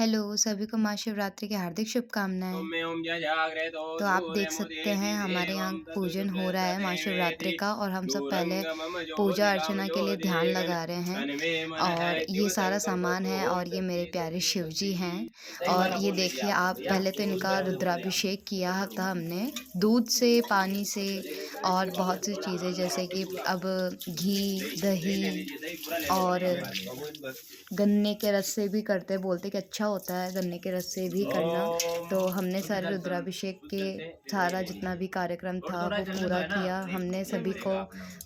Hello, सभी को महाशिवरात्रि की हार्दिक शुभकामनाएँ। तो आप देख सकते हैं हमारे यहाँ पूजन हो रहा है महाशिवरात्रि का और हम सब पहले पूजा अर्चना के लिए ध्यान लगा रहे हैं और ये सारा सामान है और ये मेरे प्यारे शिव जी हैं। और ये देखिए आप पहले तो इनका रुद्राभिषेक किया था हमने दूध से, पानी से और बहुत सी चीज़ें जैसे कि अब घी, दही और गन्ने के रस से भी करते हैं, बोलते हैं कि अच्छा होता है गन्ने के रस से भी करना। तो हमने सारे रुद्राभिषेक के सारा जितना भी कार्यक्रम था वो पूरा किया। हमने सभी को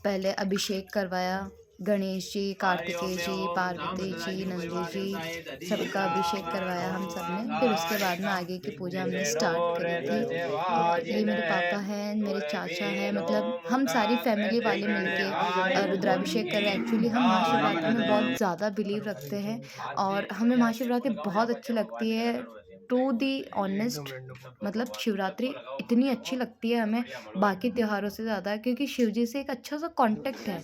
पहले अभिषेक करवाया, गणेश जी, कार्तिकेय जी, पार्वती जी, नंदी जी, सबका अभिषेक करवाया हम सब ने। फिर उसके बाद में आगे की पूजा हमने स्टार्ट करी थी। और ये मेरे पापा हैं, मेरे चाचा हैं, मतलब हम सारी फैमिली वाले मिलके रुद्राभिषेक कर रहे हैं। एक्चुअली हम महाशिवरात्रि में बहुत ज़्यादा बिलीव रखते हैं और हमें महाशिवरात्रि बहुत अच्छी लगती है। टू दी ऑनेस्ट मतलब शिवरात्रि इतनी अच्छी लगती है हमें बाकी त्योहारों से ज़्यादा, क्योंकि शिव जी से एक अच्छा सा कॉन्टेक्ट है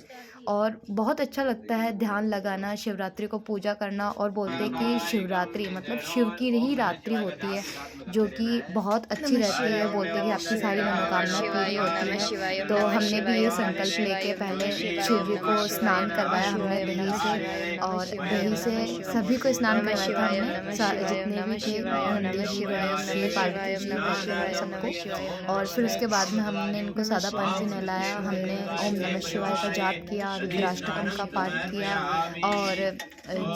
और बहुत अच्छा लगता है ध्यान लगाना, शिवरात्रि को पूजा करना। और बोलते हैं कि शिवरात्रि मतलब शिव की ही रात्रि होती है, जो कि बहुत अच्छी नमः रहती है। शिवाय, ओम बोलते हैं कि नमः आपकी शिवाय, सारी ओम नमः मनोकामना शिवाय, पूरी ओम होती नमः है। शिवाय, ओम तो नमः हमने भी शिवाय, ये ओम नमः संकल्प शिवाय, लेके ओम नमः पहले शिवाय, शिव ओम जी नमः को शिवाय, स्नान ओम नमः करवाया हमने शिवाय, ओम दही नमः से। शिवाय, ओम नमः और शिवाय, ओम दही से नमः शिवाय। सभी को स्नान नमः करवाया था शिवाय, ओम हमने, नमः शिवाय, ओम जितने भी नमः थे, शिवाय, ओम नंदी नमः जी, शिवाय, ओम गणेश नमः जी, शिवाय, पार्वती ओम जी, नमः महादेव शिवाय, ओम नमः सबको। शिवाय, ओम नमः और फिर शिवाय। उसके बाद में हमने इनको नमः सादा पानी शिवाय, से ओम नमः नहलाया। शिवाय, ओम हमने नमः ओम शिवाय, नमः ओम नमः शिवाय का शिवाय, जाप ओम नमः किया, शिवाय, ओम रुद्राष्टकम नमः का पाठ शिवाय। किया और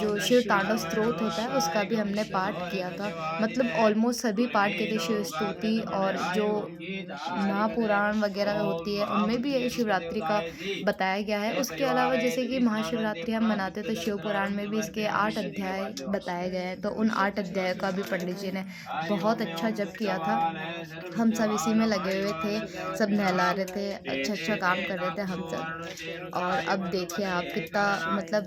जो शिव तांडव स्तोत्र होता है उसका भी हमने पाठ किया था। मतलब ऑलमोस्ट सभी पाठ किए थे, शिव स्तुति और जो महापुराण वगैरह होती है उनमें भी ये शिवरात्रि का बताया गया है। उसके अलावा जैसे कि महाशिवरात्रि हम मनाते हैं तो शिव पुराण में भी इसके 8 अध्याय बताए गए हैं, तो उन 8 अध्यायों का भी पंडित जी ने बहुत अच्छा जप किया था। हम सब इसी में लगे हुए थे, सब नहला रहे थे, अच्छा-अच्छा काम कर रहे थे हम सब। और अब देखिए आप कितना मतलब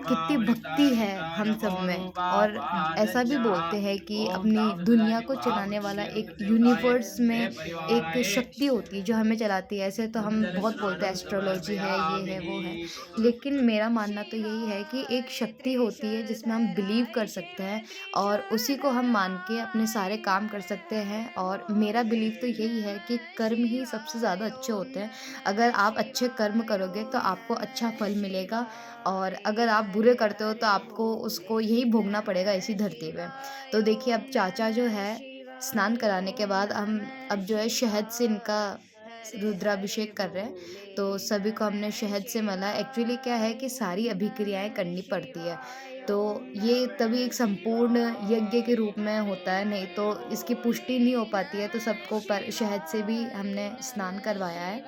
कितनी भक्ति है हम सब में। और ऐसा भी बोलते हैं कि अपनी दुनिया को चलाने वाला एक यूनिवर्स में एक शक्ति होती है जो हमें चलाती है। ऐसे तो हम बहुत बोलते हैं एस्ट्रोलॉजी है, ये है, वो है। लेकिन मेरा मानना तो यही है कि एक शक्ति होती है जिसमें हम बिलीव कर सकते हैं और उसी को हम मान के अपने सारे काम कर सकते हैं। और मेरा बिलीव तो यही है कि कर्म ही सबसे ज़्यादा अच्छे होते हैं। अगर आप अच्छे कर्म करोगे तो आपको अच्छा फल मिलेगा और अगर आप बुरे करते हो तो आपको उसको यही भोगना पड़ेगा इसी धरती पे। तो देखिए अब चाचा जो है स्नान कराने के बाद हम अब जो है शहद से इनका रुद्राभिषेक कर रहे हैं। तो सभी को हमने शहद से मला। एक्चुअली क्या है कि सारी अभिक्रियाएँ करनी पड़ती है। तो ये तभी एक संपूर्ण यज्ञ के रूप में होता है, नहीं तो इसकी पुष्टि नहीं हो पाती है। तो सबको पर शहद से भी हमने स्नान करवाया है।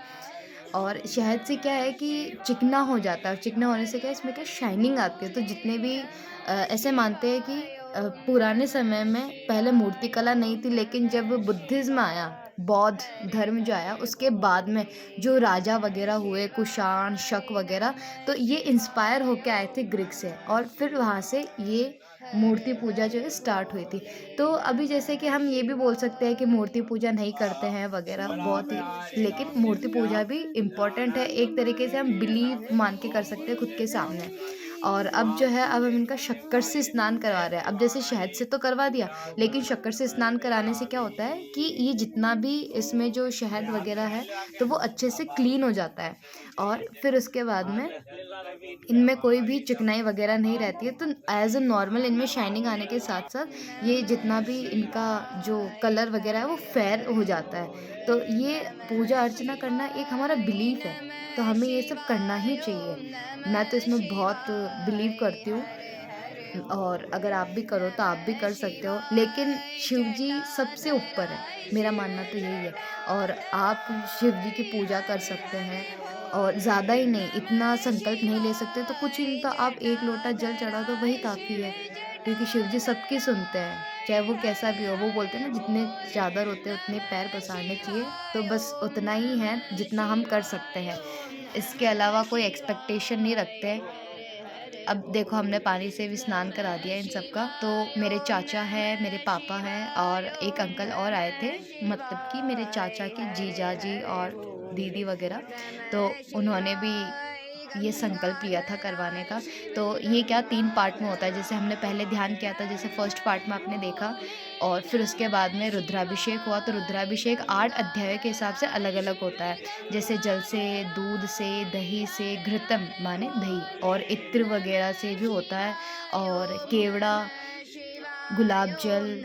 और शहद से क्या है कि चिकना हो जाता है और चिकना होने से क्या है इसमें क्या शाइनिंग आती है। तो जितने भी ऐसे मानते हैं कि पुराने समय में पहले मूर्तिकला नहीं थी, लेकिन जब बुद्धिज़्म आया, बौद्ध धर्म जो आया उसके बाद में जो राजा वग़ैरह हुए कुषाण, शक वग़ैरह, तो ये इंस्पायर होके आए थे ग्रीक से और फिर वहाँ से ये मूर्ति पूजा जो है स्टार्ट हुई थी। तो अभी जैसे कि हम ये भी बोल सकते हैं कि मूर्ति पूजा नहीं करते हैं वग़ैरह बहुत ही, लेकिन मूर्ति पूजा भी इम्पोर्टेंट है। एक तरीके से हम बिलीव मान के कर सकते हैं खुद के सामने। और अब जो है अब हम इनका शक्कर से स्नान करवा रहे हैं। अब जैसे शहद से तो करवा दिया, लेकिन शक्कर से स्नान कराने से क्या होता है कि ये जितना भी इसमें जो शहद वग़ैरह है, तो वो अच्छे से क्लीन हो जाता है। और फिर उसके बाद में इनमें कोई भी चिकनाई वग़ैरह नहीं रहती है, तो ऐज़ अ नॉर्मल इनमें शाइनिंग आने के साथ-साथ ये जितना भी इनका जो कलर वग़ैरह है वो फेयर हो जाता है। तो ये पूजा अर्चना करना एक हमारा बिलीफ है, तो हमें ये सब करना ही चाहिए। मैं तो इसमें बहुत बिलीव करती हूँ और अगर आप भी करो तो आप भी कर सकते हो। लेकिन शिव जी सबसे ऊपर है, मेरा मानना तो यही है। और आप शिव जी की पूजा कर सकते हैं और ज़्यादा ही नहीं, इतना संकल्प नहीं ले सकते तो कुछ ही नहीं तो आप 1 लोटा जल चढ़ा दो वही काफ़ी है। क्योंकि शिव जी सबकी सुनते हैं, चाहे वो कैसा भी हो। वो बोलते हैं ना जितने चादर होते हैं उतने पैर पसारने चाहिए, तो बस उतना ही है जितना हम कर सकते हैं। इसके अलावा कोई एक्सपेक्टेशन नहीं रखते हैं। अब देखो हमने पानी से भी स्नान करा दिया इन सब का। तो मेरे चाचा हैं, मेरे पापा हैं और एक अंकल और आए थे, मतलब कि मेरे चाचा के जीजा जी और दीदी वगैरह। तो उन्होंने भी ये संकल्प लिया था करवाने का। तो ये क्या 3 पार्ट में होता है, जैसे हमने पहले ध्यान किया था, जैसे फर्स्ट पार्ट में आपने देखा, और फिर उसके बाद में रुद्राभिषेक हुआ। तो रुद्राभिषेक 8 अध्यायों के हिसाब से अलग-अलग होता है। जैसे जल से, दूध से, दही से, घृतम माने दही, और इत्र वगैरह से भी होता है, और केवड़ा, गुलाब जल,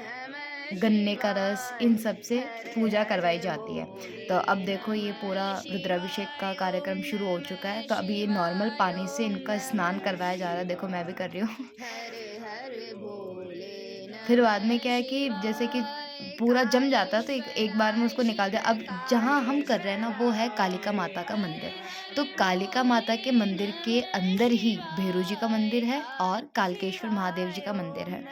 गन्ने का रस, इन सब से पूजा करवाई जाती है। तो अब देखो ये पूरा रुद्राभिषेक का कार्यक्रम शुरू हो चुका है। तो अभी ये नॉर्मल पानी से इनका स्नान करवाया जा रहा है। देखो मैं भी कर रही हूँ। फिर बाद में क्या है कि जैसे कि पूरा जम जाता है, तो एक एक बार में उसको निकाल दिया। अब जहाँ हम कर रहे हैं ना, वो है कालिका माता का मंदिर। तो कालिका माता के मंदिर के अंदर ही भैरव जी का मंदिर है और कालकेश्वर महादेव जी का मंदिर है।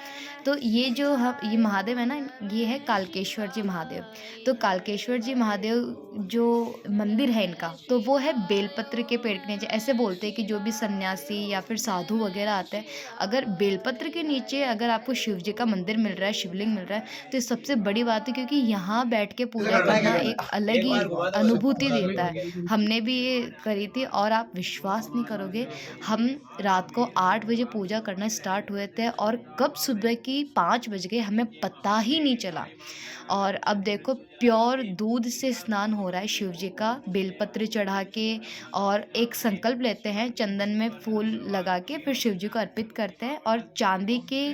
तो ये जो ये महादेव है ना, ये है कालकेश्वर जी महादेव। तो कालकेश्वर जी महादेव जो मंदिर है इनका, तो वो है बेलपत्र के पेड़ के नीचे। ऐसे बोलते हैं कि जो भी सन्यासी या फिर साधु वगैरह आते हैं, अगर बेलपत्र के नीचे अगर आपको शिव जी का मंदिर मिल रहा है, शिवलिंग मिल रहा है, तो ये सबसे बड़ी बात है, क्योंकि यहाँ बैठ के पूजा करना एक अलग ही अनुभूति देता है। हमने भी ये करी थी, और आप विश्वास नहीं करोगे, हम रात को 8 बजे पूजा करना स्टार्ट हुए थे, और कब सुबह की 5 बज गए हमें पता ही नहीं चला। और अब देखो प्योर दूध से स्नान हो रहा है शिव जी का, बेलपत्र चढ़ा के, और एक संकल्प लेते हैं, चंदन में फूल लगा के फिर शिव जी को अर्पित करते हैं, और चांदी के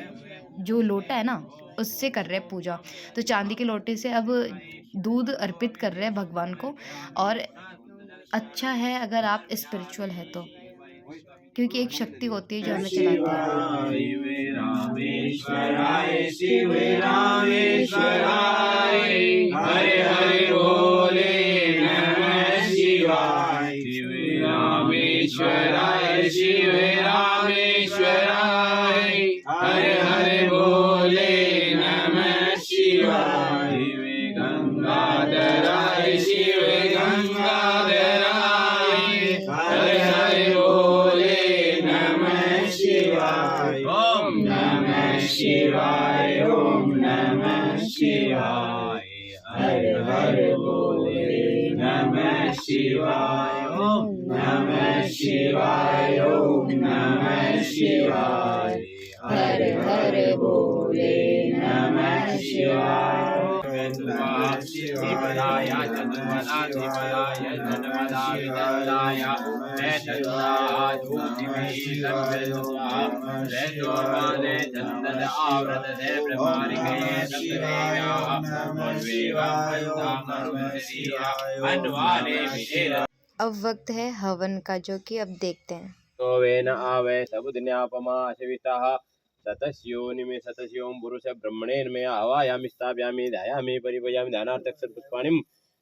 जो लोटा है ना, उससे कर रहे हैं पूजा। तो चांदी के लोटे से अब दूध अर्पित कर रहे हैं भगवान को। और अच्छा है अगर आप स्पिरिचुअल है तो, क्योंकि एक शक्ति होती है जो हमें चलाती है। शिव रामेश्वराय शिव रामेश्वराय हरे हरे बोले नमः शिवाय शिव रामेश्वराय शिव रामेश्वराय हरे हरे बोले नमः शिवाय शिव गंगाधराय शिव गंगाधराय हरे हरे बोले नमः शिवाय ओम नमः शिवाय ओम नमः शिवाय हर हर बोले नमः शिवाय ओम नमः शिवाय ओम नमः शिवाय हर हर बोले नमः शिवाय शिवाय चंद्रमदाय चंद्रमदाय अब वक्त है हवन का, जो कि अब देखते हैं। तो वेन आवे सबुदिन्यापमा अशविताः सतस्योनिमे सतस्यों पुरुष ब्रह्मणेन्मे आवायामि स्थापयामि ध्यायामि परिभजामि ध्यानार्थक पुष्पाणिं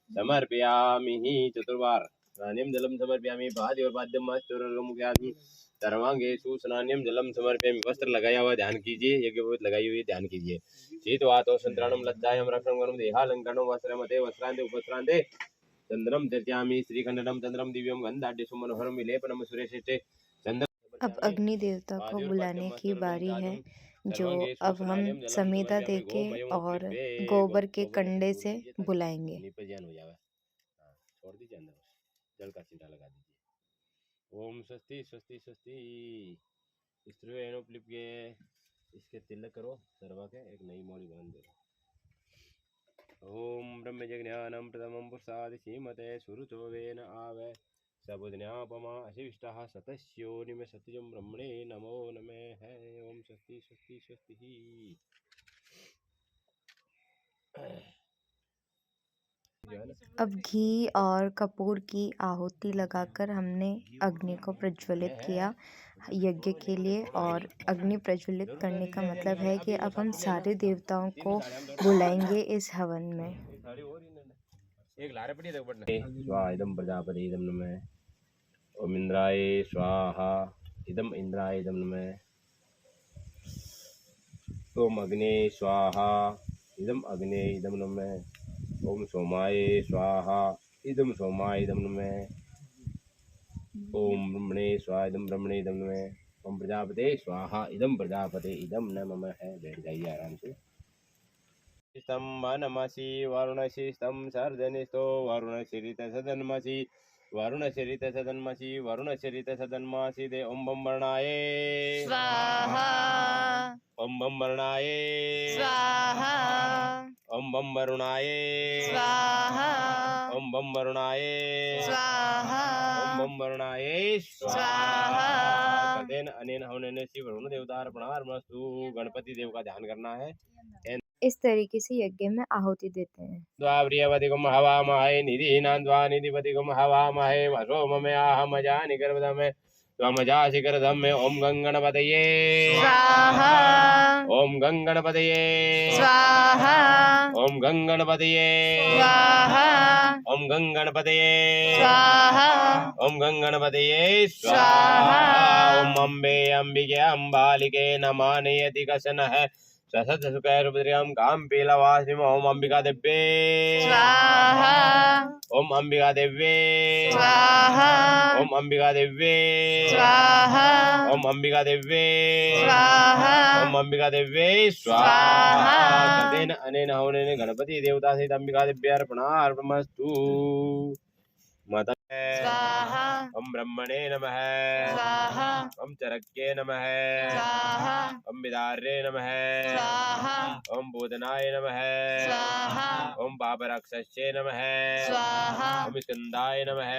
समर्पयामि चतुर्वार स्नानिं जलं समर्पयामि पाद्योर्पाद्यं मस्तुर्मुख्यामि सर्वांगेषु स्नानिं जलं समर्पयामि। वस्त्र लगाया हुआ ध्यान कीजिए, यज्ञोपवीत लगाई हुई ध्यान कीजिए। शीतवातो संत्राणं लज्जायं रक्षणं करुं देहालंकरणं वस्त्रमते वस्त्रान्ते उपस्त्रान्ते चंद्रम दर्शयामि श्रीखंडनम चंद्रम दिव्यम गंधाढ्य सुमनोहरम विलेपनम सुरेशेते चंद्र। अब अग्नि देवता को बुलाने की बारी है, जो अब हम समीधा देके और गोबर के कंडे से बुलाएंगे। छोड़ दीजिए अंदर, जल का चिंता लगा दीजिए। ओम स्वस्ति स्वस्ति स्वस्ति। के इसके तिलक करो, सरवा के एक नई मोड़ी बांध दो। ओम ब्रह्मज्ञानं प्रथमं पुरुषादि श्रीमते सुरुचो वेन आवे सबुदिन्यापमा अशिष्टाः सतस्योनिमे सत्यं ब्रह्मणे नमो नमः। ओम स्वस्ति स्वस्ति स्वस्ति। अब घी और कपूर की आहुति लगाकर हमने अग्नि को प्रज्वलित किया यज्ञ के लिए। और अग्नि प्रज्वलित करने का मतलब है कि अब हम सारे देवताओं को बुलाएंगे इस हवन में। स्वाहा इदं प्रजापति इदं नमः। ओम इंद्राय स्वाहा इदं इंद्राय इदं नमः। ओम अग्ने स्वाहा इदं अग्ने इदं नमः। ओम सोमाय स्वाहा इदं सोमाय इदं नमः। ओम ब्रह्मणे स्वाहा इदं ब्रह्मणे इदं नमः। ओम प्रजापते स्वाहा इदं प्रजापते इदं नमः। बैठ जाइए आराम से। स्तम वनमसि वरुणसि स्तम सर्जनिस्तो वरुणसिरित सदनमसि वरुणशरित सदन्मसि वरुणशरित सदन्मासि दे ओम बम वर्णाय स्वाहा ओम बम वर्णाय स्वाहा ओम बम वरुणाय स्वाहा ओम बम वरुणाय स्वाहा ओम बम वरुणाय स्वाहा। तदेन अनेन हवनेन श्री वरुण देवतार्पणार्पणस्तु। गणपति देव का ध्यान करना है। इस तरीके से यज्ञ में आहुति देते हैं। द्वाप्रियवतिगम हवामहे निधिनां द्वा निधिपतिगम हवामहे वसो ममयाहमजानि गर्भदमे त्वमजासि गर्भदमे। ओम गंगणपतये स्वाहा ओम गंगणपतये स्वाहा ओम गंगणपतये स्वाहा ओम गंगणपतये स्वाहा ओम गंगणपतये स्वाहा। ओम अम्बे अंबिके अंबालिके नमः नियति कसनः ससत सुखैर्भद्र्यां काम पीलवासिम। ओम अंबिका देव्ये स्वाहा ओम अंबिका देव्ये स्वाहा ओम अंबिका देव्ये स्वाहा ओम अंबिका देव्ये स्वाहा ओम अंबिका देव्ये स्वाहा। तदेन अनेन हवनेन गणपति देवता सहित अंबिका देव्यार्पणार्पणमस्तु। माता स्वाहा ओम ब्रह्मणे नमः स्वाहा ओम चरक्ये नमः स्वाहा ओम विदार्ये नमः स्वाहा ओम बोधनाय नमः स्वाहा ओम पापराक्षस्ये नमः स्वाहा ओम स्कंदाय नमः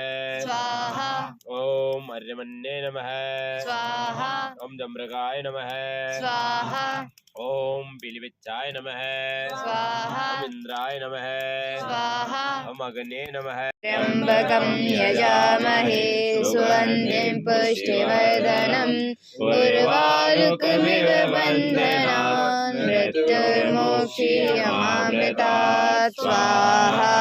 स्वाहा ओम अर्यमन्ये नमः स्वाहा ओम जम्रगाय नमः स्वाहा ओम पीलिविच्चाय नमः स्वाहा ओम इंद्राय नमः स्वाहा ओम अग्ने नमः त्र्यम्बकं यजामहे सुगन्धिं पुष्टिवर्धनम् उर्वारुकमिव बन्धनान् मृत्युर्मोक्षीयमामृतात् स्वाहा।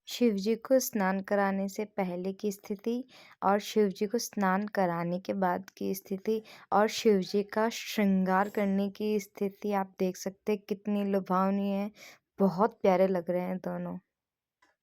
शिव जी को स्नान कराने से पहले की स्थिति और शिव जी को स्नान कराने के बाद की स्थिति और शिव जी का श्रृंगार करने की स्थिति आप देख सकते हैं कितनी लुभावनी है। बहुत प्यारे लग रहे हैं दोनों।